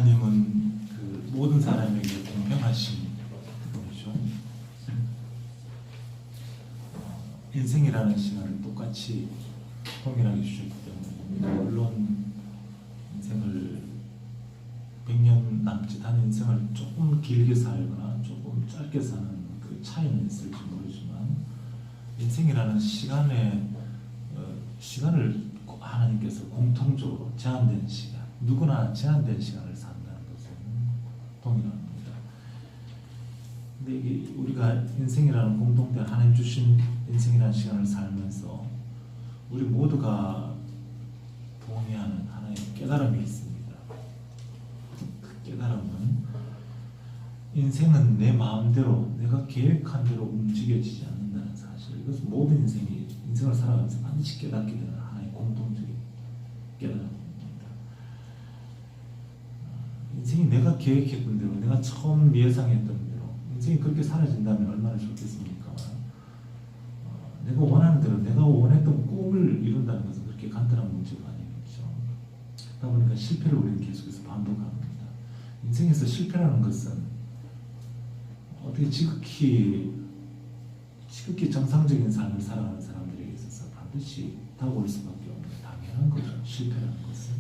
하나님은 그 모든 사람에게 공평하신 분이죠. 인생이라는 시간을 똑같이 동일하게 주셨기 때문에, 물론 인생을 100년 남짓 한 인생을 조금 길게 살거나 조금 짧게 사는 그 차이는 있을지 모르지만, 인생이라는 시간을 하나님께서 공통적으로 제한된 시간, 누구나 제한된 시간을 산다는 것은 동일합니다. 근데 이게 우리가 인생이라는 공동체, 하나님 주신 인생이라는 시간을 살면서 우리 모두가 동의하는 하나의 깨달음이 있습니다. 그 깨달음은 인생은 내 마음대로, 내가 계획한 대로 움직여지지 않는다는 사실. 이것은 모든 인생을 살아가면서 반드시 깨닫게 되는 하나의 공통적인 깨달음입니다. 인생이 내가 계획했던 대로, 내가 처음 예상했던 대로 인생이 그렇게 사라진다면 얼마나 좋겠습니까? 내가 원하는 대로, 내가 원했던 꿈을 이룬다는 것은 그렇게 간단한 문제가 아니겠죠. 그러다 보니까 실패를 우리는 계속해서 반복합니다. 인생에서 실패라는 것은 어떻게 지극히 정상적인 삶을 살아가는 사람들에게 있어서 반드시 다가올 수밖에 없는 당연한 거죠. 실패라는 것은.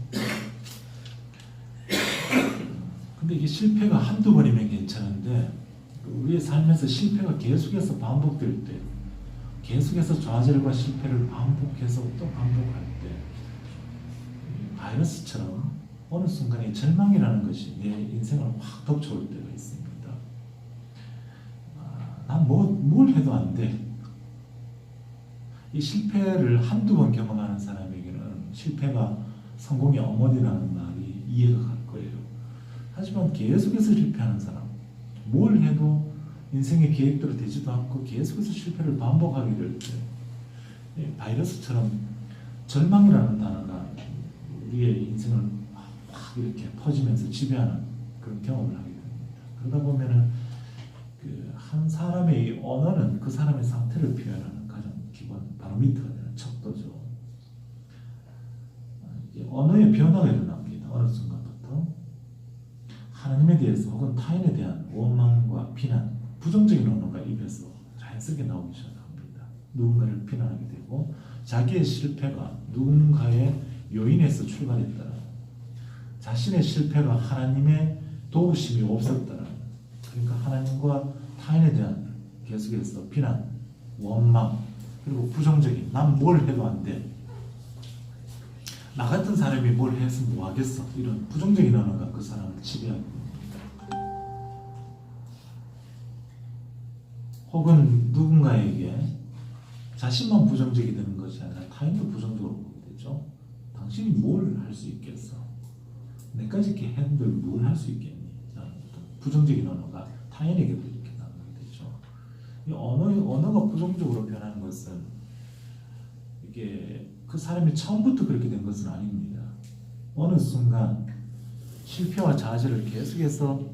근데 이게 실패가 한두 번이면 괜찮은데, 우리의 삶에서 실패가 계속해서 반복될 때, 계속해서 좌절과 실패를 반복해서 또 반복할 때, 바이러스처럼 어느 순간에 절망이라는 것이 내 인생을 확 덮쳐올 때가 있습니다. 난 뭘 해도 안 돼. 이 실패를 한두 번 경험하는 사람에게는 실패가 성공의 어머니라는 말이 이해가 갈 거예요. 하지만 계속해서 실패하는 사람, 뭘 해도 인생의 계획대로 되지도 않고 계속해서 실패를 반복하게 될 때, 바이러스처럼 절망이라는 단어가 우리의 인생을 확 이렇게 퍼지면서 지배하는 그런 경험을 하게 됩니다. 그러다 보면은 한 사람의 언어는 그 사람의 상태를 표현하는 가장 기본 바로미터가 되는 척도죠. 언어의 변화가 일어납니다. 어느 순간부터 하나님에 대해서 혹은 타인에 대한 원망과 비난, 부정적인 언어가 입에서 자연스럽게 나오기 시작합니다. 누군가를 비난하게 되고, 자기의 실패가 누군가의 요인에서 출발했다라, 자신의 실패가 하나님의 도우심이 없었다라, 그러니까 하나님과 타인에 대한 계속해서 비난, 원망, 그리고 부정적인, 난 뭘 해도 안 돼, 나 같은 사람이 뭘 해서 뭐 하겠어, 이런 부정적인 언어가 그 사람을 지배하게 됩니다. 혹은 누군가에게 자신만 부정적이 되는 것이 아니라 타인도 부정적으로 보게 되죠. 당신이 뭘 할 수 있겠어? 내까지 이렇게 했는데 뭘 할 수 있겠니? 부정적인 언어가 타인에게도 이렇게 나오게 되죠. 이 언어가 부정적으로 변하는 것은 이게 그 사람이 처음부터 그렇게 된 것은 아닙니다. 어느 순간 실패와 좌절을 계속해서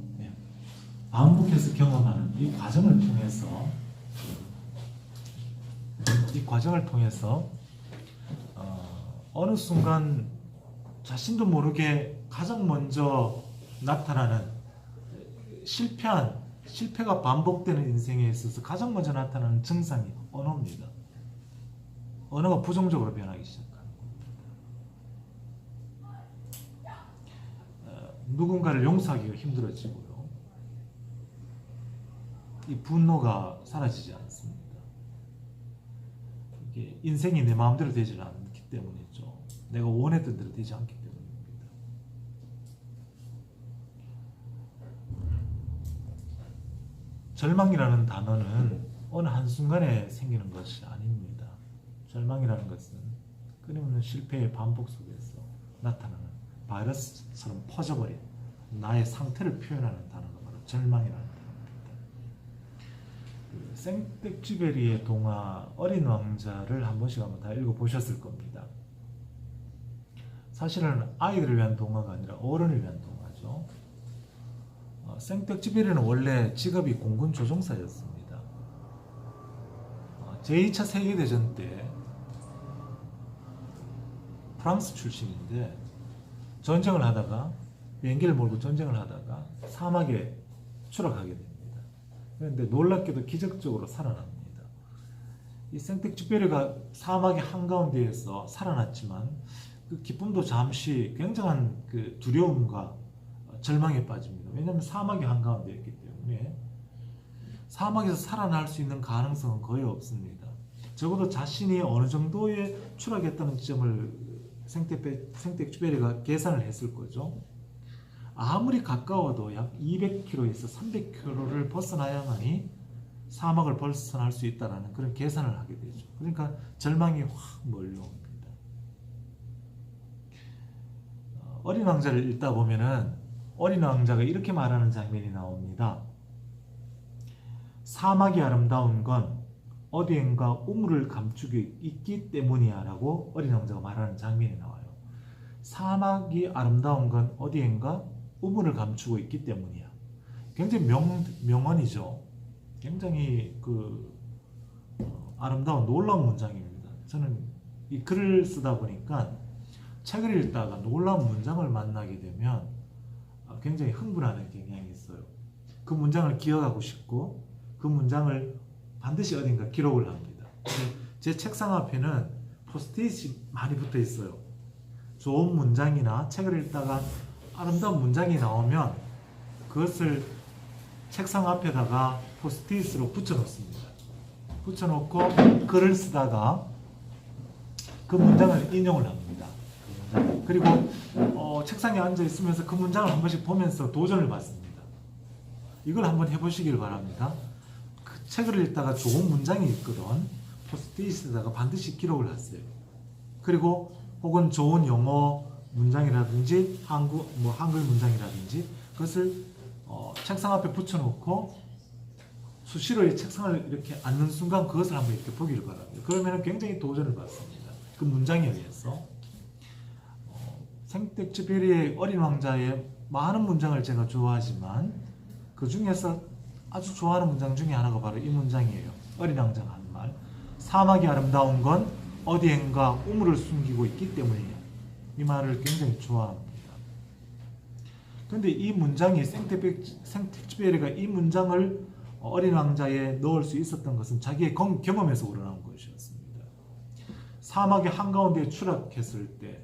반복해서 경험하는 이 과정을 통해서 어느 순간 자신도 모르게 가장 먼저 나타나는 실패가 반복되는 인생에 있어서 가장 먼저 나타나는 증상이 언어입니다. 언어가 부정적으로 변하기 시작합니다. 누군가를 용서하기가 힘들어지고요. 이 분노가 사라지지 않습니다. 이게 인생이 내 마음대로 되지 않기 때문이죠. 내가 원했던 대로 되지 않기 때문입니다. 절망이라는 단어는 어느 한순간에 생기는 것이 아닙니다. 절망이라는 것은 끊임없는 실패의 반복 속에서 나타나는 바이러스처럼 퍼져버린 나의 상태를 표현하는 단어가 바로 절망이라는 단어입니다. 생텍쥐베리의 동화 어린 왕자를 한 번씩 한번 다 읽어보셨을 겁니다. 사실은 아이들을 위한 동화가 아니라 어른을 위한 동화죠. 생텍쥐베리는 원래 직업이 공군 조종사였습니다. 제2차 세계대전 때 프랑스 출신인데 전쟁을 하다가 비행기를 몰고 전쟁을 하다가 사막에 추락하게 됩니다. 그런데 놀랍게도 기적적으로 살아납니다. 이 생텍쥐페리가 사막의 한가운데에서 살아났지만 그 기쁨도 잠시 굉장한 그 두려움과 절망에 빠집니다. 왜냐하면 사막의 한가운데였기 때문에 사막에서 살아날 수 있는 가능성은 거의 없습니다. 적어도 자신이 어느 정도의 추락했다는 지점을 생텍쥐페리가 계산을 했을 거죠. 아무리 가까워도 약 200km에서 300km를 벗어나야만이 사막을 벗어날 수 있다는 그런 계산을 하게 되죠. 그러니까 절망이 확 몰려옵니다. 어린 왕자를 읽다 보면은 어린 왕자가 이렇게 말하는 장면이 나옵니다. 사막이 아름다운 건 어디엔가 우물을 감추고 있기 때문이야 라고 어린 왕자가 말하는 장면이 나와요. 사막이 아름다운 건 어디엔가 우물을 감추고 있기 때문이야. 굉장히 명언이죠. 굉장히 아름다운 놀라운 문장입니다. 저는 이 글을 쓰다 보니까 책을 읽다가 놀라운 문장을 만나게 되면 굉장히 흥분하는 경향이 있어요. 그 문장을 기억하고 싶고 그 문장을 반드시 어딘가 기록을 합니다. 제 책상 앞에는 포스트잇이 많이 붙어 있어요. 좋은 문장이나 책을 읽다가 아름다운 문장이 나오면 그것을 책상 앞에다가 포스트잇으로 붙여놓습니다. 붙여놓고 글을 쓰다가 그 문장을 인용을 합니다. 그리고 책상에 앉아 있으면서 그 문장을 한 번씩 보면서 도전을 받습니다. 이걸 한번 해보시길 바랍니다. 그 책을 읽다가 좋은 문장이 있거든 포스트잇에다가 반드시 기록을 하세요. 그리고 혹은 좋은 영어 문장이라든지 한글 문장이라든지 그것을 책상 앞에 붙여놓고 수시로 이 책상을 이렇게 앉는 순간 그것을 한번 이렇게 보기를 바랍니다. 그러면 굉장히 도전을 받습니다. 그 문장에 의해서 생텍쥐페리의 어린 왕자의 많은 문장을 제가 좋아하지만 그 중에서 아주 좋아하는 문장 중에 하나가 바로 이 문장이에요. 어린 왕자가 한 말. 사막이 아름다운 건 어디엔가 우물을 숨기고 있기 때문이에요. 이 말을 굉장히 좋아합니다. 그런데 이 문장이 생텍쥐페리가 이 문장을 어린 왕자에 넣을 수 있었던 것은 자기의 경험에서 우러나온 것이었습니다. 사막의 한가운데에 추락했을 때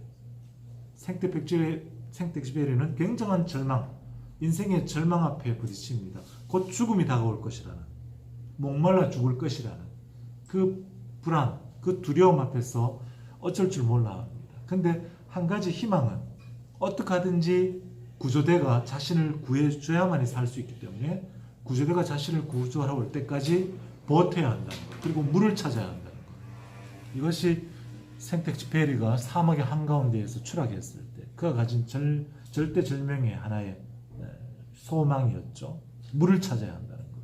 생텍쥐페리는 굉장한 절망, 인생의 절망 앞에 부딪힙니다. 곧 죽음이 다가올 것이라는, 목말라 죽을 것이라는 그 불안, 그 두려움 앞에서 어쩔 줄 몰라 합니다. 근데 한 가지 희망은 어떻게 하든지 구조대가 자신을 구해줘야만이 살 수 있기 때문에 구조대가 자신을 구조하러 올 때까지 버텨야 한다는 것, 그리고 물을 찾아야 한다는 것. 이것이 생텍쥐페리가 사막의 한가운데에서 추락했을 때 그가 가진 절대절명의 하나의 소망이었죠. 물을 찾아야 한다는 것.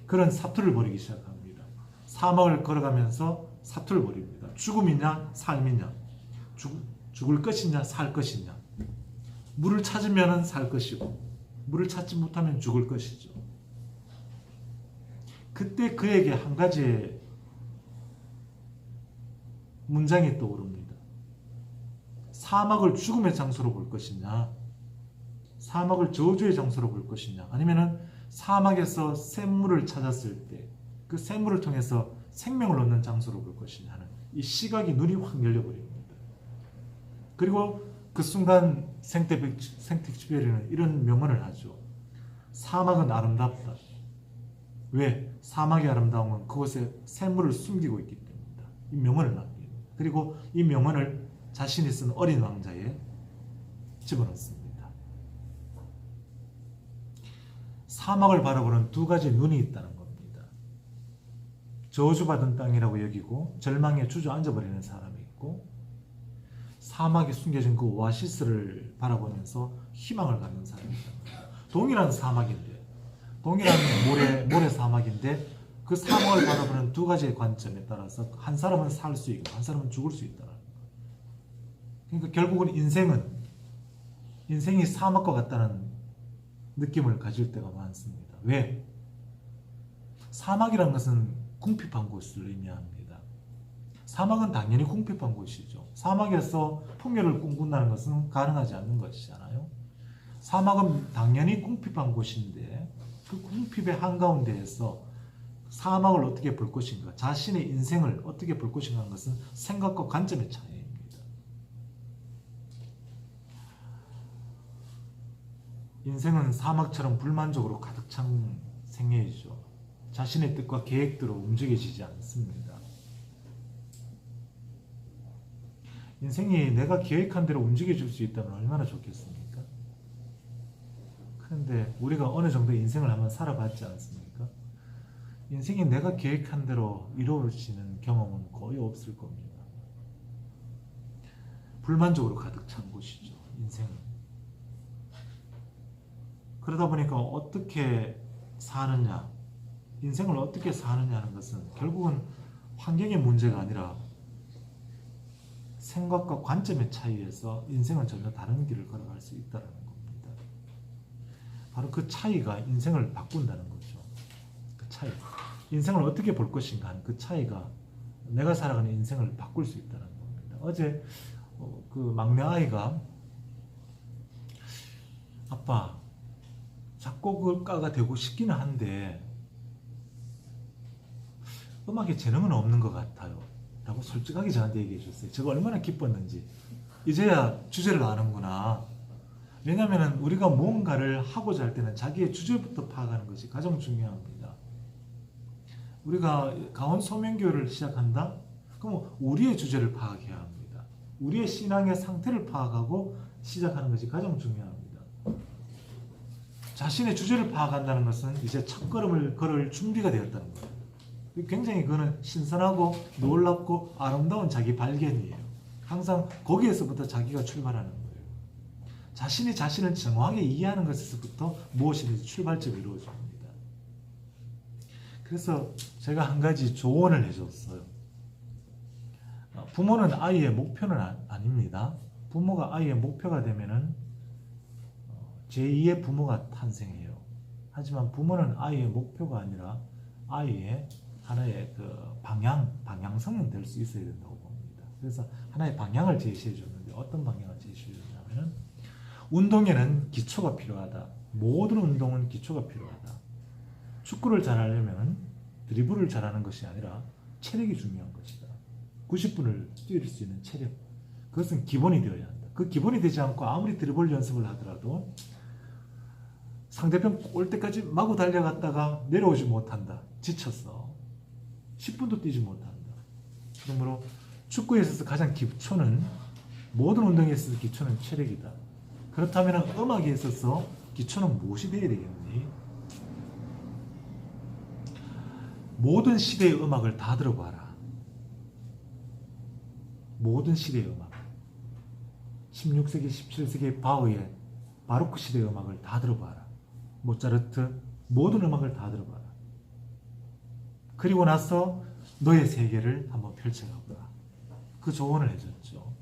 그런 사투를 벌이기 시작합니다. 사막을 걸어가면서 사투를 벌입니다. 죽음이냐 삶이냐, 죽을 것이냐 살 것이냐. 물을 찾으면 살 것이고 물을 찾지 못하면 죽을 것이죠. 그때 그에게 한 가지의 문장이 떠오릅니다. 사막을 죽음의 장소로 볼 것이냐, 사막을 저주의 장소로 볼 것이냐, 아니면은 사막에서 샘물을 찾았을 때 그 샘물을 통해서 생명을 얻는 장소로 볼 것이냐 하는 이 시각이 눈이 확 열려버립니다. 그리고 그 순간 생텍쥐페리는 이런 명언을 하죠. 사막은 아름답다. 왜? 사막이 아름다운 건 그곳에 샘물을 숨기고 있기 때문이다. 이 명언을 남깁니다. 그리고 이 명언을 자신이 쓴 어린 왕자에 집어넣습니다. 사막을 바라보는 두 가지 눈이 있다는 겁니다. 저주받은 땅이라고 여기고 절망에 주저앉아버리는 사람이 있고, 사막에 숨겨진 그 오아시스를 바라보면서 희망을 갖는 사람이 있다. 동일한 사막인데, 동일한 모래 사막인데 그 사막을 바라보는 두 가지의 관점에 따라서 한 사람은 살 수 있고 한 사람은 죽을 수 있다. 그러니까 결국은 인생이 사막과 같다는 느낌을 가질 때가 많습니다. 왜? 사막이라는 것은 궁핍한 곳을 의미합니다. 사막은 당연히 궁핍한 곳이죠. 사막에서 풍요를 꿈꾼다는 것은 가능하지 않는 것이잖아요. 사막은 당연히 궁핍한 곳인데 그 궁핍의 한가운데에서 사막을 어떻게 볼 것인가, 자신의 인생을 어떻게 볼 것인가 하는 것은 생각과 관점의 차이입니다. 인생은 사막처럼 불만족으로 가득 찬 생애이죠. 자신의 뜻과 계획대로 움직여지지 않습니다. 인생이 내가 계획한 대로 움직여질 수 있다면 얼마나 좋겠습니까? 그런데 우리가 어느 정도 인생을 한번 살아봤지 않습니까? 인생이 내가 계획한 대로 이루어지는 경험은 거의 없을 겁니다. 불만족으로 가득 찬 곳이죠, 인생은. 그러다 보니까 어떻게 사느냐, 인생을 어떻게 사느냐 하는 것은 결국은 환경의 문제가 아니라 생각과 관점의 차이에서 인생은 전혀 다른 길을 걸어갈 수 있다는 겁니다. 바로 그 차이가 인생을 바꾼다는 거죠. 그 차이. 인생을 어떻게 볼 것인가 하는 그 차이가 내가 살아가는 인생을 바꿀 수 있다는 겁니다. 어제 그 막내 아이가 아빠, 작곡가가 되고 싶기는 한데 음악에 재능은 없는 것 같아요 라고 솔직하게 저한테 얘기해 줬어요. 제가 얼마나 기뻤는지. 이제야 주제를 아는구나. 왜냐하면 우리가 뭔가를 하고자 할 때는 자기의 주제부터 파악하는 것이 가장 중요합니다. 우리가 가원 소명교회를 시작한다? 그럼 우리의 주제를 파악해야 합니다. 우리의 신앙의 상태를 파악하고 시작하는 것이 가장 중요합니다. 자신의 주제를 파악한다는 것은 이제 첫걸음을 걸을 준비가 되었다는 거예요. 굉장히 그거는 신선하고 놀랍고 아름다운 자기 발견이에요. 항상 거기에서부터 자기가 출발하는 거예요. 자신이 자신을 정확하게 이해하는 것에서부터 무엇이든지 출발점이 이루어집니다. 그래서 제가 한 가지 조언을 해줬어요. 부모는 아이의 목표는 아닙니다. 부모가 아이의 목표가 되면은 제2의 부모가 탄생해요. 하지만 부모는 아이의 목표가 아니라 아이의 하나의 그 방향성은 될 수 있어야 된다고 봅니다. 그래서 하나의 방향을 제시해 줬는데 어떤 방향을 제시해 줬냐면은 운동에는 기초가 필요하다. 모든 운동은 기초가 필요하다. 축구를 잘하려면 드리블을 잘하는 것이 아니라 체력이 중요한 것이다. 90분을 뛰을 수 있는 체력. 그것은 기본이 되어야 한다. 그 기본이 되지 않고 아무리 드리블 연습을 하더라도 상대편 골대까지 마구 달려갔다가 내려오지 못한다. 지쳤어. 10분도 뛰지 못한다. 그러므로 축구에 있어서 가장 기초는, 모든 운동에 있어서 기초는 체력이다. 그렇다면 음악에 있어서 기초는 무엇이 되어야 되겠니? 모든 시대의 음악을 다 들어봐라. 모든 시대의 음악. 16세기, 17세기 바흐의 바로크 시대의 음악을 다 들어봐라. 모차르트, 모든 음악을 다 들어봐라. 그리고 나서 너의 세계를 한번 펼쳐가보라. 그 조언을 해줬죠.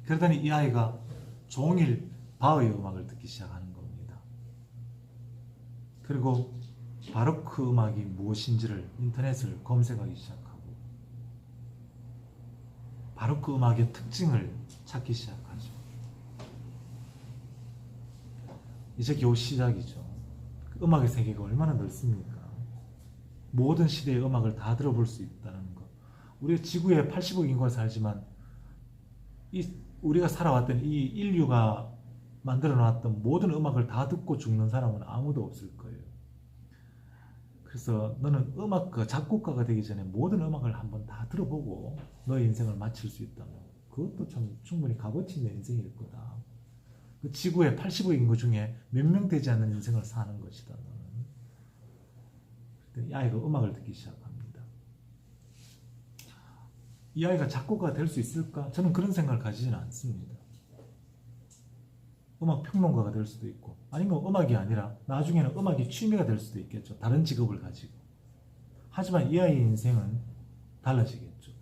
그러더니 이 아이가 종일 바흐의 음악을 듣기 시작하는 겁니다. 그리고 바로크 음악이 무엇인지를 인터넷을 검색하기 시작하고 바로크 음악의 특징을 찾기 시작하죠. 이제 겨우 시작이죠. 음악의 세계가 얼마나 넓습니까? 모든 시대의 음악을 다 들어볼 수 있다는 것. 우리 지구에 80억 인구가 살지만 우리가 살아왔던 이 인류가 만들어 놨던 모든 음악을 다 듣고 죽는 사람은 아무도 없을 거예요. 그래서 너는 음악가, 작곡가가 되기 전에 모든 음악을 한번 다 들어보고 너의 인생을 마칠 수 있다면 그것도 참 충분히 값어치 있는 인생일 거다. 그 지구의 80억 인구 중에 몇 명 되지 않는 인생을 사는 것이다. 이 아이가 음악을 듣기 시작합니다. 이 아이가 작곡가가 될 수 있을까? 저는 그런 생각을 가지지는 않습니다. 음악 평론가가 될 수도 있고, 아니면 음악이 아니라 나중에는 음악이 취미가 될 수도 있겠죠. 다른 직업을 가지고. 하지만 이 아이의 인생은 달라지겠죠.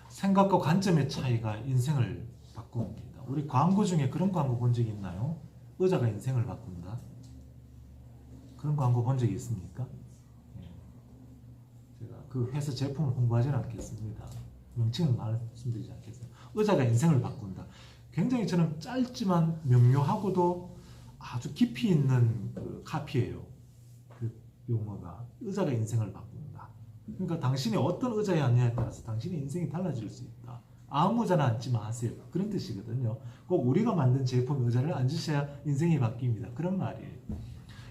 생각과 관점의 차이가 인생을 바꿉니다. 우리 광고 중에 그런 광고 본 적이 있나요? 의자가 인생을 바꾼다. 그런 광고 본 적이 있습니까? 제가 그 회사 제품을 홍보하지는 않겠습니다. 명칭은 말씀드리지 않겠습니다. 의자가 인생을 바꾼다. 굉장히 저는 짧지만 명료하고도 아주 깊이 있는 그 카피예요. 그 용어가 의자가 인생을 바꾼다. 그러니까 당신이 어떤 의자에 앉느냐에 따라서 당신의 인생이 달라질 수 있다. 아무 의자나 앉지 마세요. 그런 뜻이거든요. 꼭 우리가 만든 제품 의자를 앉으셔야 인생이 바뀝니다. 그런 말이에요.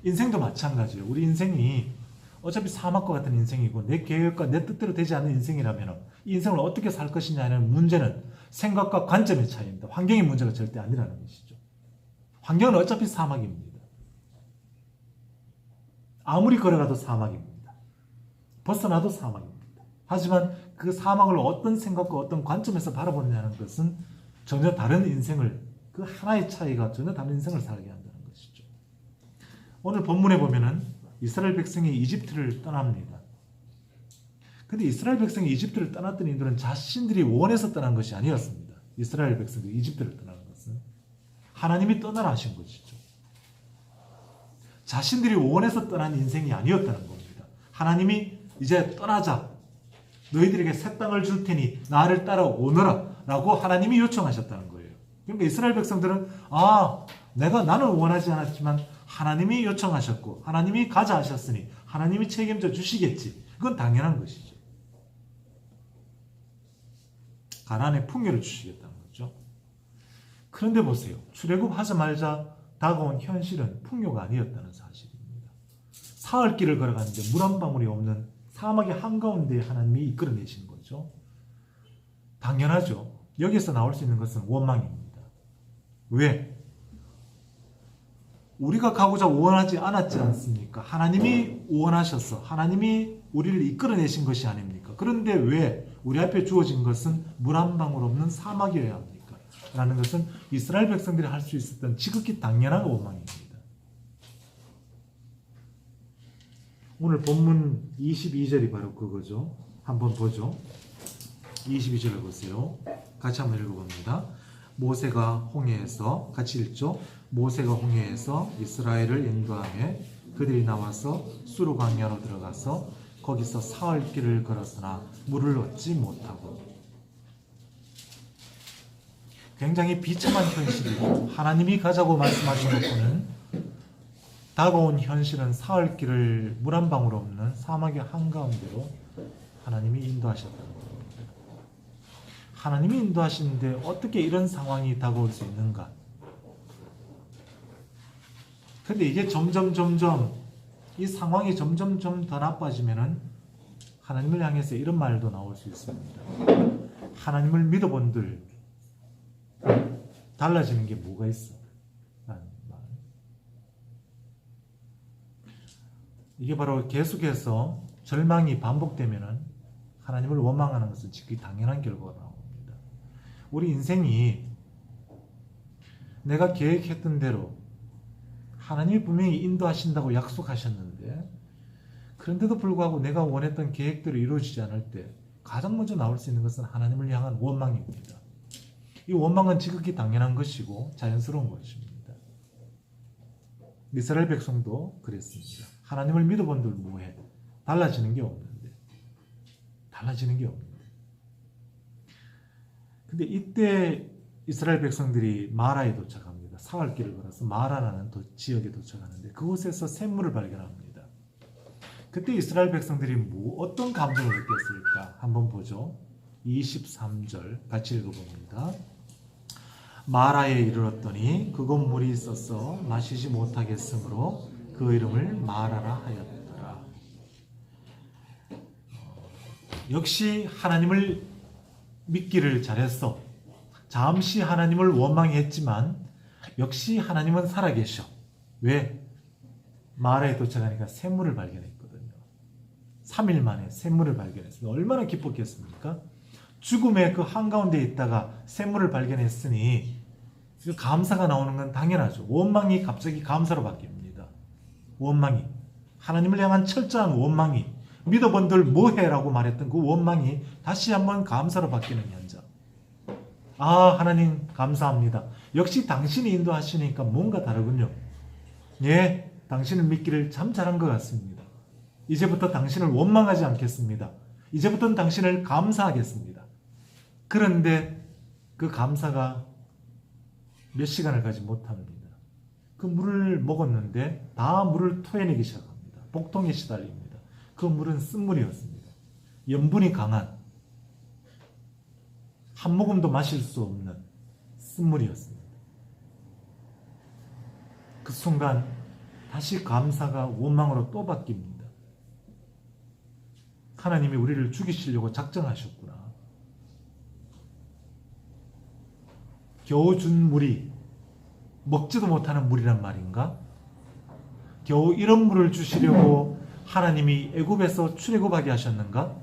인생도 마찬가지예요. 우리 인생이 어차피 사막과 같은 인생이고 내 계획과 내 뜻대로 되지 않는 인생이라면 이 인생을 어떻게 살 것이냐는 문제는 생각과 관점의 차이입니다. 환경의 문제가 절대 아니라는 것이죠. 환경은 어차피 사막입니다. 아무리 걸어가도 사막입니다. 벗어나도 사막입니다. 하지만 그 사막을 어떤 생각과 어떤 관점에서 바라보느냐는 것은 전혀 다른 인생을, 그 하나의 차이가 전혀 다른 인생을 살게 한다는 것이죠. 오늘 본문에 보면은 이스라엘 백성이 이집트를 떠납니다. 근데 이스라엘 백성이 이집트를 떠났던 이들은 자신들이 원해서 떠난 것이 아니었습니다. 이스라엘 백성이 이집트를 떠나는 것은 하나님이 떠나라 하신 것이죠. 자신들이 원해서 떠난 인생이 아니었다는 겁니다. 하나님이 이제 떠나자. 너희들에게 새 땅을 줄 테니 나를 따라오너라 라고 하나님이 요청하셨다는 거예요. 그러니까 이스라엘 백성들은 나는 원하지 않았지만 하나님이 요청하셨고 하나님이 가자 하셨으니 하나님이 책임져 주시겠지. 그건 당연한 것이죠. 가나안의 풍요를 주시겠다는 거죠. 그런데 보세요. 출애굽하자마자 다가온 현실은 풍요가 아니었다는 사실입니다. 사흘길을 걸어가는데 물 한 방울이 없는 사막의 한가운데 하나님이 이끌어내신 거죠. 당연하죠. 여기서 나올 수 있는 것은 원망입니다. 왜? 우리가 가고자 원하지 않았지 않습니까? 하나님이 원하셔서 하나님이 우리를 이끌어내신 것이 아닙니까? 그런데 왜 우리 앞에 주어진 것은 물 한 방울 없는 사막이어야 합니까? 라는 것은 이스라엘 백성들이 할 수 있었던 지극히 당연한 원망입니다. 오늘 본문 22절이 바로 그거죠. 한번 보죠. 22절을 보세요. 같이 한번 읽어봅니다. 모세가 홍해에서, 같이 읽죠. 모세가 홍해에서 이스라엘을 인도하며 그들이 나와서 수르 광야로 들어가서 거기서 사흘길을 걸었으나 물을 얻지 못하고. 굉장히 비참한 현실이고 하나님이 가자고 말씀하신 것과는 다가온 현실은 사흘길을 물 한 방울 없는 사막의 한가운데로 하나님이 인도하셨다는 겁니다. 하나님이 인도하시는데 어떻게 이런 상황이 다가올 수 있는가? 근데 이게 점점 이 상황이 점점 더 나빠지면은 하나님을 향해서 이런 말도 나올 수 있습니다. 하나님을 믿어본들 달라지는 게 뭐가 있어? 라는 말. 이게 바로 계속해서 절망이 반복되면은 하나님을 원망하는 것은 지극히 당연한 결과가 나옵니다. 우리 인생이 내가 계획했던 대로 하나님이 분명히 인도하신다고 약속하셨는데 그런데도 불구하고 내가 원했던 계획대로 이루어지지 않을 때 가장 먼저 나올 수 있는 것은 하나님을 향한 원망입니다. 이 원망은 지극히 당연한 것이고 자연스러운 것입니다. 이스라엘 백성도 그랬습니다. 하나님을 믿어본들 뭐해? 달라지는 게 없는데. 근데 이때 이스라엘 백성들이 마라에 도착합니다. 사흘길을 걸어서 마라라는 지역에 도착하는데 그곳에서 샘물을 발견합니다. 그때 이스라엘 백성들이 어떤 감정을 느꼈을까? 한번 보죠. 23절 같이 읽어봅니다. 마라에 이르렀더니 그곳 물이 있어서 마시지 못하겠으므로 그 이름을 마라라 하였더라. 역시 하나님을 믿기를 잘했어. 잠시 하나님을 원망했지만 역시 하나님은 살아계셔. 왜? 마라에 도착하니까 샘물을 발견했거든요. 3일 만에 샘물을 발견했습니다. 얼마나 기뻤겠습니까? 죽음의 그 한가운데 있다가 샘물을 발견했으니 감사가 나오는 건 당연하죠. 원망이 갑자기 감사로 바뀝니다. 원망이. 하나님을 향한 철저한 원망이. 믿어본들 뭐해? 라고 말했던 그 원망이 다시 한번 감사로 바뀌는 현장. 하나님 감사합니다. 역시 당신이 인도하시니까 뭔가 다르군요. 예, 당신을 믿기를 참 잘한 것 같습니다. 이제부터 당신을 원망하지 않겠습니다. 이제부터는 당신을 감사하겠습니다. 그런데 그 감사가 몇 시간을 가지 못합니다. 그 물을 먹었는데 다 물을 토해내기 시작합니다. 복통에 시달립니다. 그 물은 쓴물이었습니다. 염분이 강한, 한 모금도 마실 수 없는 쓴물이었습니다. 그 순간 다시 감사가 원망으로 또 바뀝니다. 하나님이 우리를 죽이시려고 작정하셨구나. 겨우 준 물이 먹지도 못하는 물이란 말인가? 겨우 이런 물을 주시려고 하나님이 애굽에서 출애굽하게 하셨는가?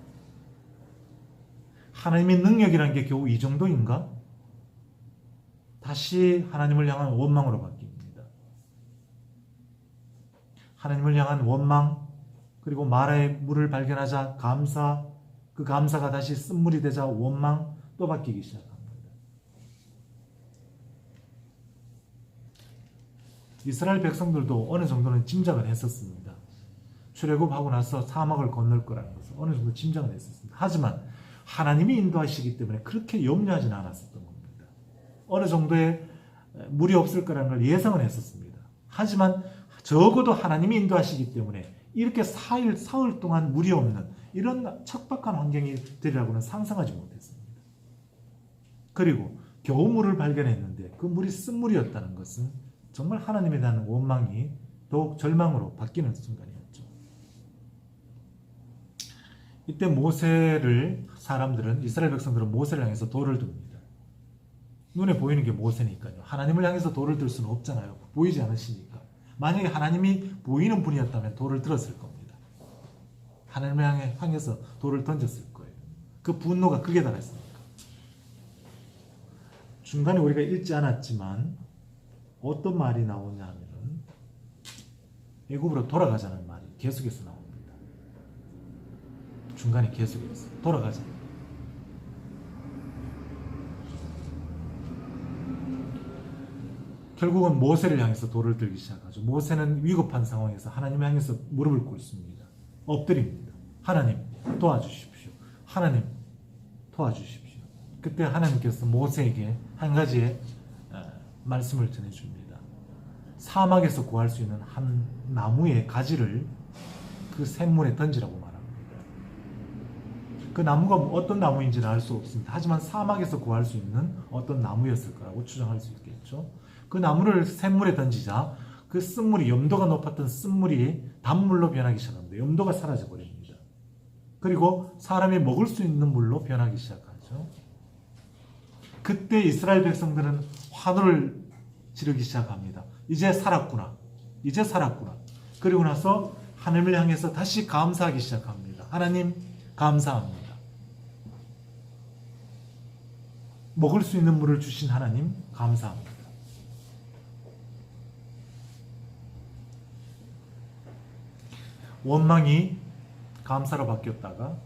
하나님의 능력이란 게 겨우 이 정도인가? 다시 하나님을 향한 원망으로 바뀝니다. 하나님을 향한 원망, 그리고 마라의 물을 발견하자 감사, 그 감사가 다시 쓴물이 되자 원망, 또 바뀌기 시작합니다. 이스라엘 백성들도 어느 정도는 짐작을 했었습니다. 출애굽하고 나서 사막을 건널 거라는 것을 어느 정도 짐작을 했었습니다. 하지만 하나님이 인도하시기 때문에 그렇게 염려하지는 않았었던 겁니다. 어느 정도의 물이 없을 거라는 걸 예상은 했었습니다. 하지만 적어도 하나님이 인도하시기 때문에 이렇게 사흘 동안 물이 없는 이런 척박한 환경이 되리라고는 상상하지 못했습니다. 그리고 겨우 물을 발견했는데 그 물이 쓴물이었다는 것은 정말 하나님에 대한 원망이 더욱 절망으로 바뀌는 순간이었죠. 이때 모세를 사람들은, 이스라엘 백성들은 모세를 향해서 돌을 듭니다. 눈에 보이는 게 모세니까요. 하나님을 향해서 돌을 들 수는 없잖아요. 보이지 않으시니까. 만약에 하나님이 보이는 분이었다면 돌을 들었을 겁니다. 하나님을 향해서 돌을 던졌을 거예요. 그 분노가 극에 달했으니까. 중간에 우리가 읽지 않았지만 어떤 말이 나오냐면 애굽으로 돌아가자는 말이 계속해서 나옵니다. 중간에 계속해서 돌아가자. 결국은 모세를 향해서 돌을 들기 시작하죠. 모세는 위급한 상황에서 하나님을 향해서 무릎을 꿇습니다. 엎드립니다. 하나님 도와주십시오. 하나님 도와주십시오. 그때 하나님께서 모세에게 한 가지의 말씀을 전해줍니다. 사막에서 구할 수 있는 한 나무의 가지를 그 샘물에 던지라고 말합니다. 그 나무가 어떤 나무인지는 알 수 없습니다. 하지만 사막에서 구할 수 있는 어떤 나무였을 거라고 추정할 수 있겠죠. 그 나무를 샘물에 던지자 그 쓴물이, 염도가 높았던 쓴물이 단물로 변하기 시작합니다. 염도가 사라져 버립니다. 그리고 사람이 먹을 수 있는 물로 변하기 시작하죠. 그때 이스라엘 백성들은 환호를 지르기 시작합니다. 이제 살았구나. 이제 살았구나. 그리고 나서 하나님을 향해서 다시 감사하기 시작합니다. 하나님 감사합니다. 먹을 수 있는 물을 주신 하나님 감사합니다. 원망이 감사로 바뀌었다가,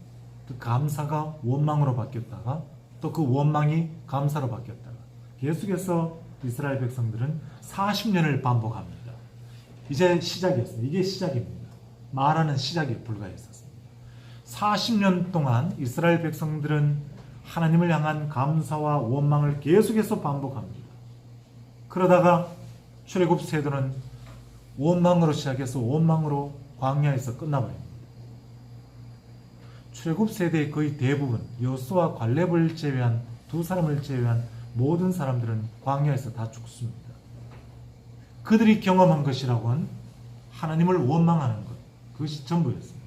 또 감사가 원망으로 바뀌었다가, 또 그 원망이 감사로 바뀌었다가, 계속해서 이스라엘 백성들은 40년을 반복합니다. 이제 시작이었어요. 이게 시작입니다. 말하는 시작에 불과했었습니다. 40년 동안 이스라엘 백성들은 하나님을 향한 감사와 원망을 계속해서 반복합니다. 그러다가 출애굽 세도는 원망으로 시작해서 원망으로 광야에서 끝나버립니다. 출애굽 세대의 거의 대부분, 여호수아와 갈렙을 제외한 두 사람을 제외한 모든 사람들은 광야에서 다 죽습니다. 그들이 경험한 것이라고는 하나님을 원망하는 것, 그것이 전부였습니다.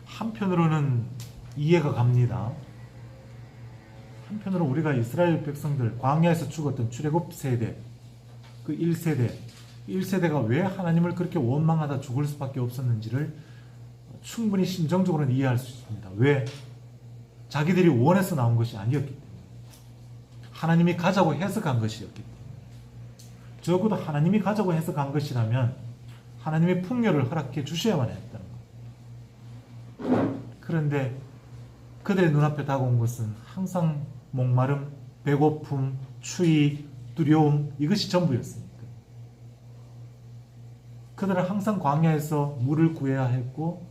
한편으로는 이해가 갑니다. 한편으로 우리가 이스라엘 백성들, 광야에서 죽었던 출애굽 세대, 그 1세대가 왜 하나님을 그렇게 원망하다 죽을 수밖에 없었는지를 충분히 심정적으로는 이해할 수 있습니다. 왜? 자기들이 원해서 나온 것이 아니었기 때문에. 하나님이 가자고 해석한 것이었기 때문에. 적어도 하나님이 가자고 해석한 것이라면 하나님의 풍요를 허락해 주셔야만 했다는 것. 그런데 그들의 눈앞에 다가온 것은 항상 목마름, 배고픔, 추위, 두려움, 이것이 전부였습니다. 그들은 항상 광야에서 물을 구해야 했고,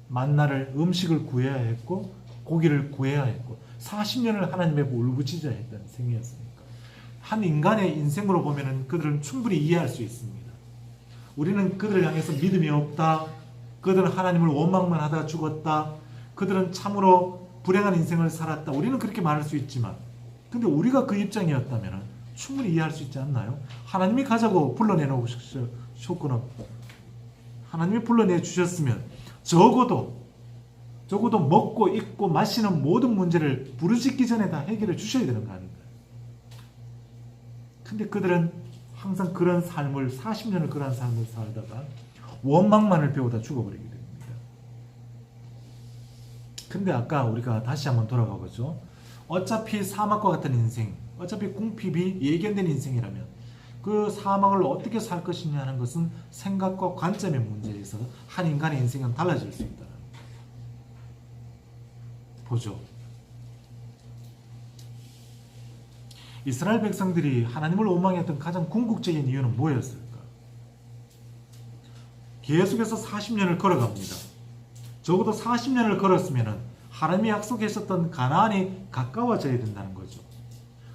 만나를, 음식을 구해야 했고, 고기를 구해야 했고, 40년을 하나님의 울부짖어했던 생이었으니까. 한 인간의 인생으로 보면은 그들은 충분히 이해할 수 있습니다. 우리는 그들을 향해서 믿음이 없다. 그들은 하나님을 원망만 하다가 죽었다. 그들은 참으로 불행한 인생을 살았다. 우리는 그렇게 말할 수 있지만, 근데 우리가 그 입장이었다면 충분히 이해할 수 있지 않나요? 하나님이 가자고 불러내 놓으셨거나 하나님이 불러내 주셨으면 적어도 먹고 입고 마시는 모든 문제를 부르짖기 전에 다 해결해 주셔야 되는 거 아닌가요? 근데 그들은 항상 그런 삶을 40년을 그런 삶을 살다가 원망만을 배우다 죽어버리게 됩니다. 근데 아까 우리가 다시 한번 돌아가보죠. 어차피 사막과 같은 인생, 어차피 궁핍이 예견된 인생이라면 그 사망을 어떻게 살 것이냐 하는 것은 생각과 관점의 문제에서 한 인간의 인생은 달라질 수 있다. 보죠. 이스라엘 백성들이 하나님을 원망했던 가장 궁극적인 이유는 뭐였을까? 계속해서 40년을 걸어갑니다. 적어도 40년을 걸었으면 하나님이 약속하셨던 가나안이 가까워져야 된다는 거죠.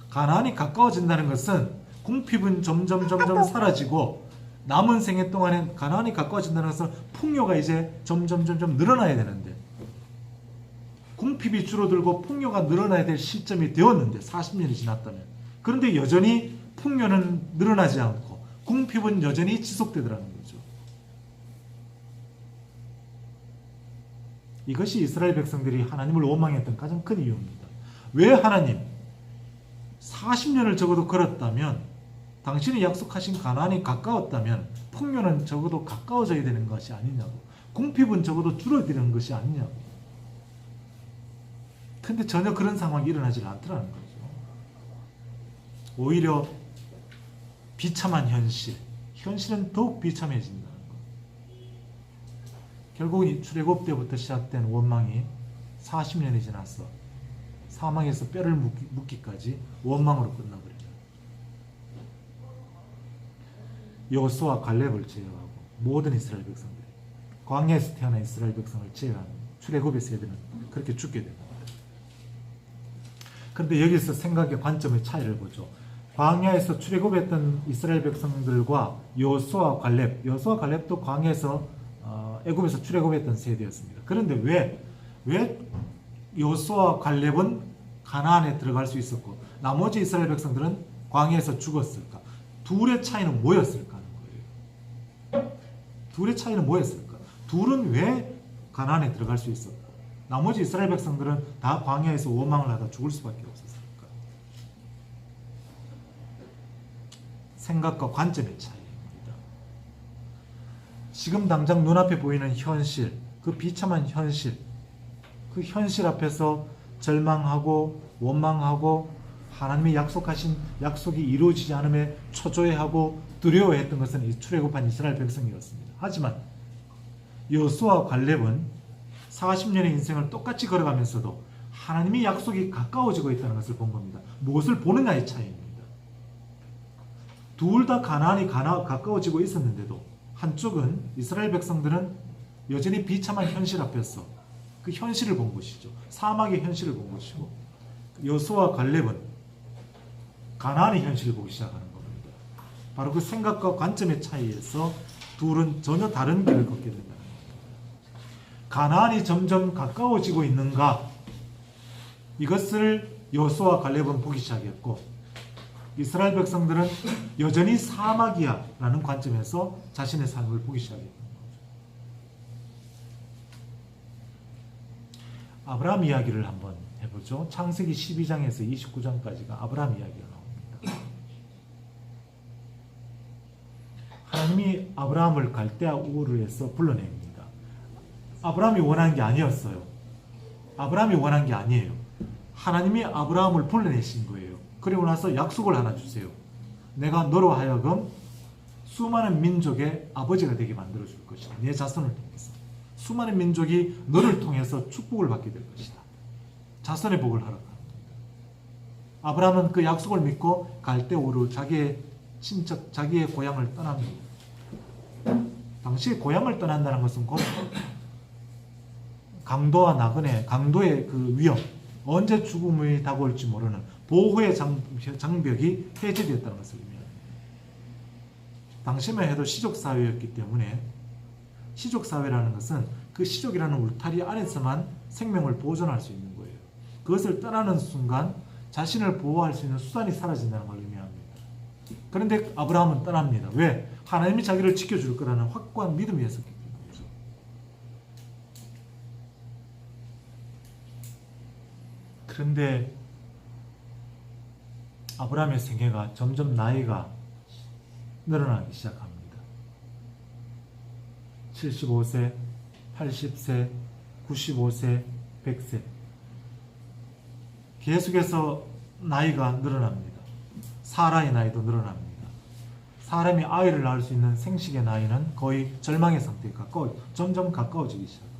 가나안이 가까워진다는 것은 궁핍은 점점 사라지고 남은 생애 동안에 가나안이 가까워진다는 것은 풍요가 이제 점점 늘어나야 되는데, 궁핍이 줄어들고 풍요가 늘어나야 될 시점이 되었는데 40년이 지났다면, 그런데 여전히 풍요는 늘어나지 않고 궁핍은 여전히 지속되더라는 거죠. 이것이 이스라엘 백성들이 하나님을 원망했던 가장 큰 이유입니다. 왜 하나님 40년을 적어도 걸었다면, 당신이 약속하신 가나안이 가까웠다면 풍요는 적어도 가까워져야 되는 것이 아니냐고, 궁핍은 적어도 줄어드는 것이 아니냐고. 근데 전혀 그런 상황이 일어나지 않더라는 거죠. 오히려 비참한 현실은 더욱 비참해진다는 것. 결국 이 출애굽 때부터 시작된 원망이 40년이 지나서 사망에서 뼈를 묻기까지 원망으로 끝나버려요. 여호수아 갈렙을 제외하고 모든 이스라엘 백성들이, 광야에서 태어난 이스라엘 백성을 제외한 출애굽의 세대는 그렇게 죽게 됩니다. 그런데 여기서 생각의 관점의 차이를 보죠. 광야에서 출애굽했던 이스라엘 백성들과 여호수아 갈렙도 광야에서 애굽에서 출애굽했던 세대였습니다. 그런데 왜 여호수아 갈렙은 가나안에 들어갈 수 있었고 나머지 이스라엘 백성들은 광야에서 죽었을까? 둘의 차이는 뭐였을까 하는 거예요. 둘의 차이는 뭐였을까? 둘은 왜 가나안에 들어갈 수 있었고 나머지 이스라엘 백성들은 다 광야에서 원망을 하다 죽을 수밖에 없었을까? 생각과 관점의 차이입니다. 지금 당장 눈앞에 보이는 현실, 그 비참한 현실, 그 현실 앞에서 절망하고 원망하고 하나님이 약속하신 약속이 이루어지지 않음에 초조해하고 두려워했던 것은 이 출애굽한 이스라엘 백성이었습니다. 하지만 여호수아와 갈렙은 40년의 인생을 똑같이 걸어가면서도 하나님이 약속이 가까워지고 있다는 것을 본 겁니다. 무엇을 보느냐의 차이입니다. 둘 다 가나안이 가까워지고 있었는데도 한쪽은 이스라엘 백성들은 여전히 비참한 현실 앞에서 그 현실을 본 것이죠. 사막의 현실을 본 것이고 여호수아와 갈렙은 가나안의 현실을 보기 시작하는 겁니다. 바로 그 생각과 관점의 차이에서 둘은 전혀 다른 길을 걷게 된다는 겁니다. 가나안이 점점 가까워지고 있는가, 이것을 여호수아와 갈렙은 보기 시작했고 이스라엘 백성들은 여전히 사막이야 라는 관점에서 자신의 삶을 보기 시작했던 거죠. 아브라함 이야기를 한번 해보죠. 창세기 12장에서 29장까지가 아브라함 이야기가 나옵니다. 하나님이 아브라함을 갈대아 우르에서 불러냅니다. 아브라함이 원한 게 아니었어요. 아브라함이 원한 게 아니에요. 하나님이 아브라함을 불러내신 거예요. 그리고 나서 약속을 하나 주세요. 내가 너로 하여금 수많은 민족의 아버지가 되게 만들어 줄 것이다. 내 자손을 통해서. 수많은 민족이 너를 통해서 축복을 받게 될 것이다. 자손의 복을 하라고 합니다. 아브라함은 그 약속을 믿고 갈대아 우르 자기의 친척, 자기의 고향을 떠납니다. 당시에 고향을 떠난다는 것은 곧 강도와 나그네, 강도의 그 위험, 언제 죽음이 다가올지 모르는 보호의 장벽이 해제되었다는 것을 의미합니다. 당시만 해도 시족사회였기 때문에 시족사회라는 것은 그 시족이라는 울타리 안에서만 생명을 보존할 수 있는 거예요. 그것을 떠나는 순간 자신을 보호할 수 있는 수단이 사라진다는 걸 의미합니다. 그런데 아브라함은 떠납니다. 왜? 하나님이 자기를 지켜줄 거라는 확고한 믿음이 있었기 때문이죠. 그런데 아브라함의 생애가 점점 나이가 늘어나기 시작합니다. 75세, 80세, 95세, 100세 계속해서 나이가 늘어납니다. 사라의 나이도 늘어납니다. 사람이 아이를 낳을 수 있는 생식의 나이는 거의 절망의 상태에 점점 가까워지기 시작합니다.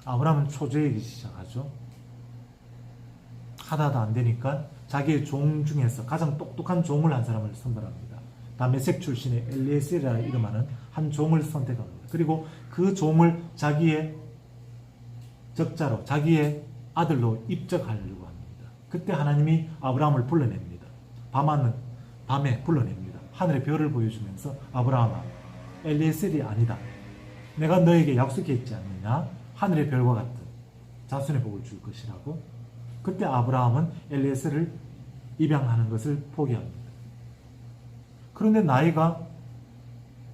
아브라함은 초조해지기 시작하죠. 하다도 안 되니까 자기의 종 중에서 가장 똑똑한 종을 한 사람을 선발합니다. 다메섹 출신의 엘리에셀이라 이름하는 한 종을 선택합니다. 그리고 그 종을 자기의 적자로, 자기의 아들로 입적하려고 합니다. 그때 하나님이 아브라함을 불러냅니다. 밤에 불러냅니다. 하늘의 별을 보여주면서 아브라함아, 엘리에셀이 아니다. 내가 너에게 약속했지 않느냐? 하늘의 별과 같은 자손의 복을 줄 것이라고. 그때 아브라함은 엘리에셀을 입양하는 것을 포기합니다. 그런데 나이가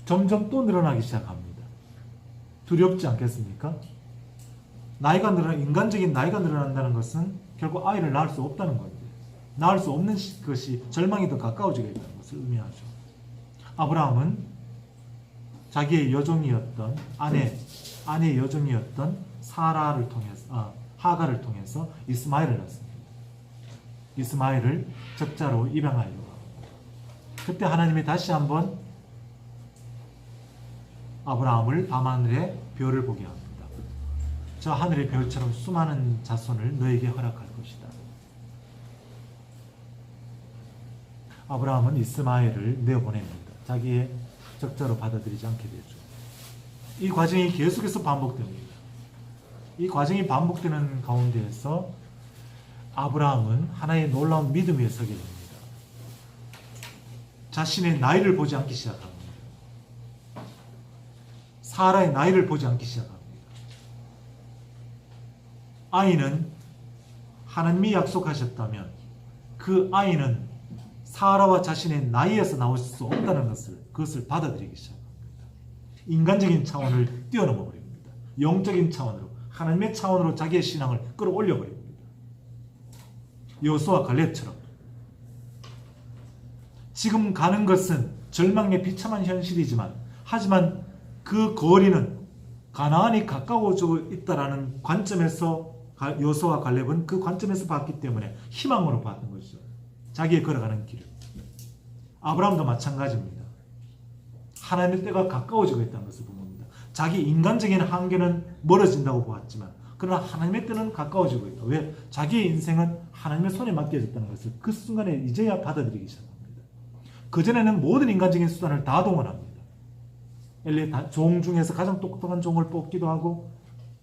점점 또 늘어나기 시작합니다. 두렵지 않겠습니까? 인간적인 나이가 늘어난다는 것은 결국 아이를 낳을 수 없다는 건데, 낳을 수 없는 것이 절망이 더 가까워지게 된다는 것을 의미하죠. 아브라함은 자기의 여종이었던 아내의 여종이었던 하가를 통해서 이스마엘을 낳습니다. 이스마엘을 적자로 입양하려고 합니다. 그때 하나님이 다시 한번 아브라함을 밤하늘의 별을 보게 합니다. 저 하늘의 별처럼 수많은 자손을 너에게 허락할 것이다. 아브라함은 이스마엘을 내어보냅니다. 자기의 적자로 받아들이지 않게 되죠. 이 과정이 계속해서 반복됩니다. 이 과정이 반복되는 가운데에서 아브라함은 하나의 놀라운 믿음 위에 서게 됩니다. 자신의 나이를 보지 않기 시작합니다. 사라의 나이를 보지 않기 시작합니다. 아이는 하나님이 약속하셨다면 그 아이는 사라와 자신의 나이에서 나올 수 없다는 그것을 받아들이기 시작합니다. 인간적인 차원을 뛰어넘어 버립니다. 영적인 차원으로, 하나님의 차원으로 자기의 신앙을 끌어올려 버립니다. 여호수아 갈렙처럼 지금 가는 것은 절망의 비참한 현실이지만, 하지만 그 거리는 가나안이 가까워져 있다라는 관점에서 여호수아 갈렙은 그 관점에서 봤기 때문에 희망으로 봤던 것이죠. 자기의 걸어가는 길을. 아브라함도 마찬가지입니다. 하나님의 때가 가까워지고 있다는 것을 봅니다. 자기 인간적인 한계는 멀어진다고 보았지만, 그러나 하나님의 때는 가까워지고 있다. 왜? 자기의 인생은 하나님의 손에 맡겨졌다는 것을 그 순간에 이제야 받아들이기 시작합니다. 그전에는 모든 인간적인 수단을 다 동원합니다. 엘리 종 중에서 가장 똑똑한 종을 뽑기도 하고,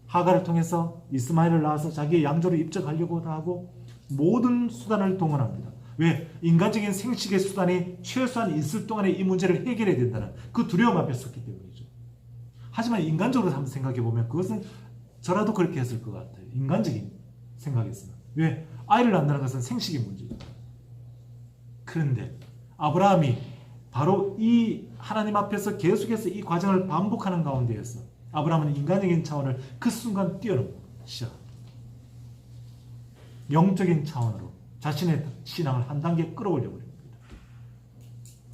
하가를 통해서 이스마엘을 낳아서 자기의 양조로 입적하려고도 하고, 모든 수단을 동원합니다. 왜? 인간적인 생식의 수단이 최소한 있을 동안에 이 문제를 해결해야 된다는 그 두려움 앞에 섰기 때문이죠. 하지만 인간적으로 한번 생각해 보면 그것은 저라도 그렇게 했을 것 같아요. 인간적인 생각에서는. 왜? 아이를 낳는다는 것은 생식의 문제죠. 그런데 아브라함이 바로 이 하나님 앞에서 계속해서 이 과정을 반복하는 가운데에서 아브라함은 인간적인 차원을 그 순간 뛰어넘기 시작합니다. 영적인 차원으로 자신의 신앙을 한 단계 끌어올려 버립니다.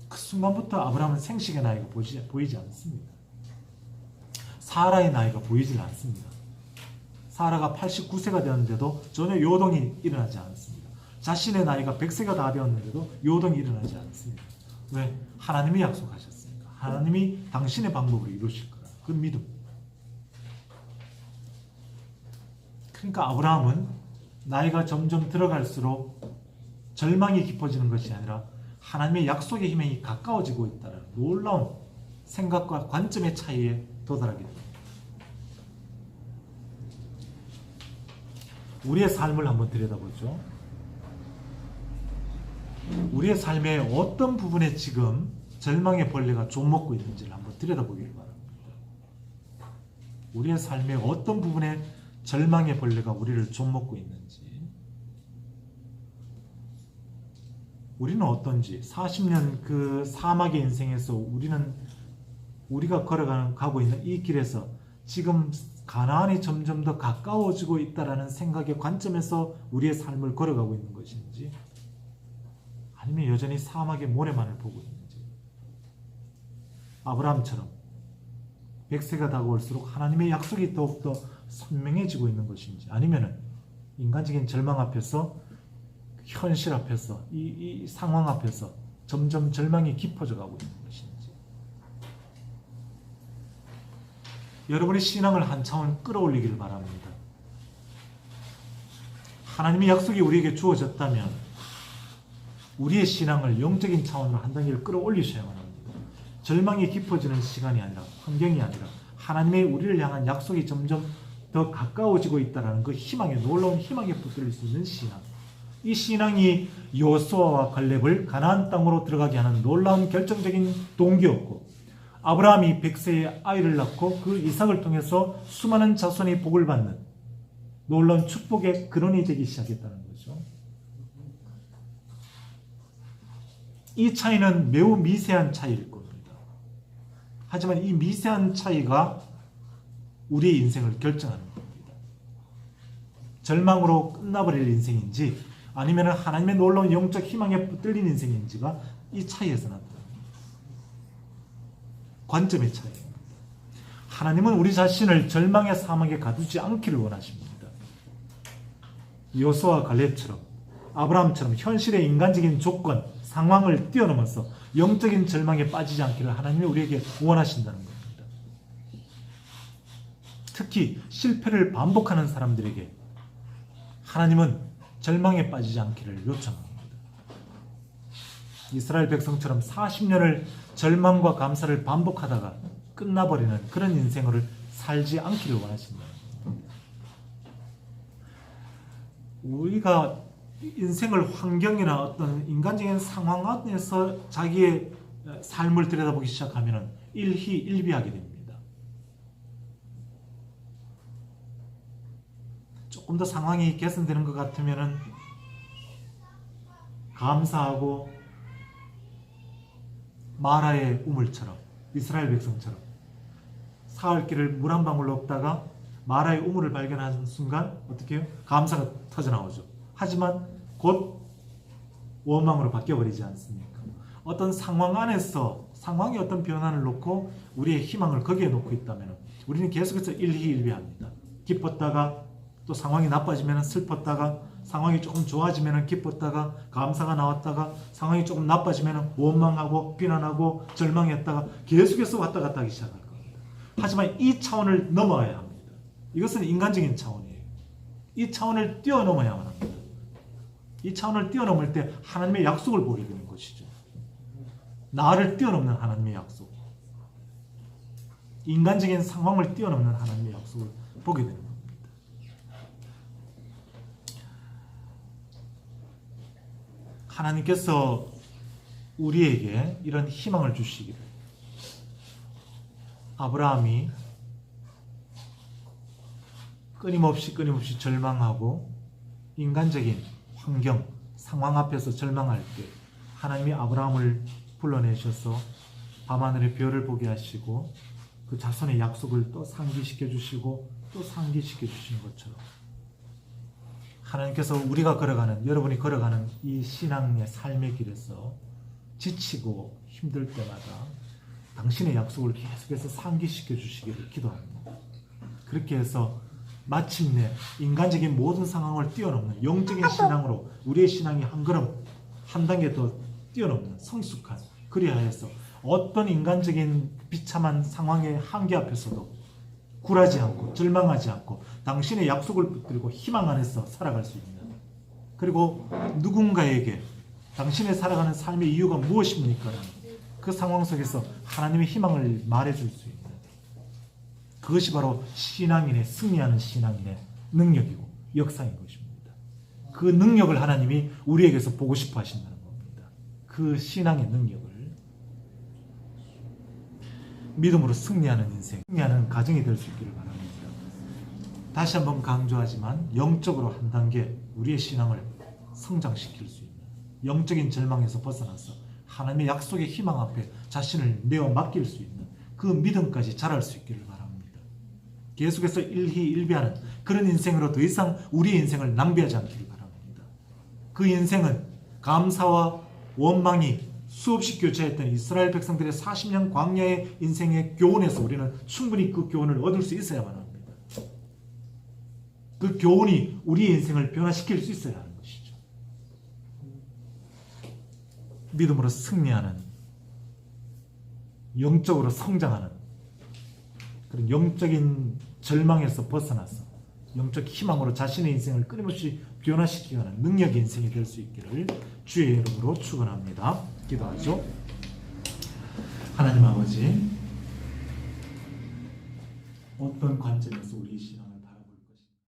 그 순간부터 아브라함은 생식의 나이가 보이지 않습니다. 사라의 나이가 보이질 않습니다. 사라가 89세가 되었는데도 전혀 요동이 일어나지 않습니다. 자신의 나이가 100세가 다 되었는데도 요동이 일어나지 않습니다. 왜? 하나님이 약속하셨으니까. 하나님이 당신의 방법으로 이루실 거라. 그 믿음. 그러니까 아브라함은 나이가 점점 들어갈수록 절망이 깊어지는 것이 아니라 하나님의 약속의 희망이 가까워지고 있다는 놀라운 생각과 관점의 차이에 도달하게 됩니다. 우리의 삶을 한번 들여다보죠. 우리의 삶의 어떤 부분에 지금 절망의 벌레가 좀먹고 있는지를 한번 들여다보기를 바랍니다. 우리의 삶의 어떤 부분에 절망의 벌레가 우리를 좀먹고 있는지, 우리는 어떤지, 40년 그 사막의 인생에서 우리가 가고 있는 이 길에서 지금 가나안이 점점 더 가까워지고 있다라는 생각의 관점에서 우리의 삶을 걸어가고 있는 것인지, 아니면 여전히 사막의 모래만을 보고 있는지, 아브라함처럼 100세가 다가올수록 하나님의 약속이 더욱더 선명해지고 있는 것인지, 아니면 인간적인 절망 앞에서, 현실 앞에서, 이 상황 앞에서 점점 절망이 깊어져 가고 있는 것인지, 여러분의 신앙을 한 차원 끌어올리기를 바랍니다. 하나님의 약속이 우리에게 주어졌다면 우리의 신앙을 영적인 차원으로 한 단계를 끌어올리셔야만 합니다. 절망이 깊어지는 시간이 아니라, 환경이 아니라 하나님의 우리를 향한 약속이 점점 더 가까워지고 있다는 그 희망에, 놀라운 희망에 붙들릴 수 있는 신앙. 이 신앙이 여호수아와 갈렙을 가나안 땅으로 들어가게 하는 놀라운 결정적인 동기였고, 아브라함이 100세에 아이를 낳고 그 이삭을 통해서 수많은 자손이 복을 받는 놀라운 축복의 근원이 되기 시작했다는 거죠. 이 차이는 매우 미세한 차이일 겁니다. 하지만 이 미세한 차이가 우리의 인생을 결정하는 겁니다. 절망으로 끝나버릴 인생인지, 아니면 하나님의 놀라운 영적 희망에 붙들린 인생인지가 이 차이에서 나타납니다. 관점의 차이입니다. 하나님은 우리 자신을 절망의 사막에 가두지 않기를 원하십니다. 여호수아와 갈렙처럼, 아브라함처럼 현실의 인간적인 조건, 상황을 뛰어넘어서 영적인 절망에 빠지지 않기를 하나님이 우리에게 원하신다는 겁니다. 특히 실패를 반복하는 사람들에게 하나님은 절망에 빠지지 않기를 요청합니다. 이스라엘 백성처럼 40년을 절망과 감사를 반복하다가 끝나버리는 그런 인생을 살지 않기를 원하신다. 우리가 인생을 환경이나 어떤 인간적인 상황 안에서 자기의 삶을 들여다보기 시작하면 일희일비하게 됩니다. 조금 더 상황이 개선되는 것 같으면 감사하고 마라의 우물처럼, 이스라엘 백성처럼 사흘길을 물 한 방울 없다가 마라의 우물을 발견하는 순간 어떻게 해요? 감사가 터져나오죠. 하지만 곧 원망으로 바뀌어버리지 않습니까? 어떤 상황 안에서 상황의 어떤 변화를 놓고 우리의 희망을 거기에 놓고 있다면 우리는 계속해서 일희일비합니다. 기뻤다가 또 상황이 나빠지면 슬펐다가, 상황이 조금 좋아지면 기뻤다가, 감사가 나왔다가, 상황이 조금 나빠지면 원망하고 비난하고 절망했다가 계속해서 왔다 갔다 하기 시작할 겁니다. 하지만 이 차원을 넘어야 합니다. 이것은 인간적인 차원이에요. 이 차원을 뛰어넘어야만 합니다. 이 차원을 뛰어넘을 때 하나님의 약속을 보게 되는 것이죠. 나를 뛰어넘는 하나님의 약속, 인간적인 상황을 뛰어넘는 하나님의 약속을 보게 되는 겁니다. 하나님께서 우리에게 이런 희망을 주시기를, 아브라함이 끊임없이 절망하고 인간적인 환경, 상황 앞에서 절망할 때 하나님이 아브라함을 불러내셔서 밤하늘의 별을 보게 하시고 그 자손의 약속을 또 상기시켜 주시고 또 상기시켜 주시는 것처럼, 하나님께서 우리가 걸어가는, 여러분이 걸어가는 이 신앙의 삶의 길에서 지치고 힘들 때마다 당신의 약속을 계속해서 상기시켜 주시기를 기도합니다. 그렇게 해서 마침내 인간적인 모든 상황을 뛰어넘는 영적인 신앙으로 우리의 신앙이 한 걸음, 한 단계 더 뛰어넘는 성숙한, 그리하여서 어떤 인간적인 비참한 상황의 한계 앞에서도 굴하지 않고 절망하지 않고 당신의 약속을 붙들고 희망 안에서 살아갈 수 있는, 그리고 누군가에게 당신의 살아가는 삶의 이유가 무엇입니까? 그 상황 속에서 하나님의 희망을 말해줄 수 있는, 그것이 바로 신앙인의, 승리하는 신앙인의 능력이고 역사인 것입니다. 그 능력을 하나님이 우리에게서 보고 싶어 하신다는 겁니다. 그 신앙의 능력을 믿음으로 승리하는 인생, 승리하는 가정이 될 수 있기를 바랍니다. 다시 한번 강조하지만 영적으로 한 단계 우리의 신앙을 성장시킬 수 있는, 영적인 절망에서 벗어나서 하나님의 약속의 희망 앞에 자신을 내어 맡길 수 있는 그 믿음까지 자랄 수 있기를 바랍니다. 계속해서 일희일비하는 그런 인생으로 더 이상 우리의 인생을 낭비하지 않기를 바랍니다. 그 인생은 감사와 원망이 수없이 교차했던 이스라엘 백성들의 40년 광야의 인생의 교훈에서 우리는 충분히 그 교훈을 얻을 수 있어야만 합니다. 그 교훈이 우리의 인생을 변화시킬 수 있어야 하는 것이죠. 믿음으로 승리하는, 영적으로 성장하는, 그런 영적인 절망에서 벗어나서 영적 희망으로 자신의 인생을 끊임없이 변화시키게 하는 능력의 인생이 될 수 있기를 주의 이름으로 축원합니다. 기도하죠. 하나님 아버지, 어떤 관점에서 우리 신앙을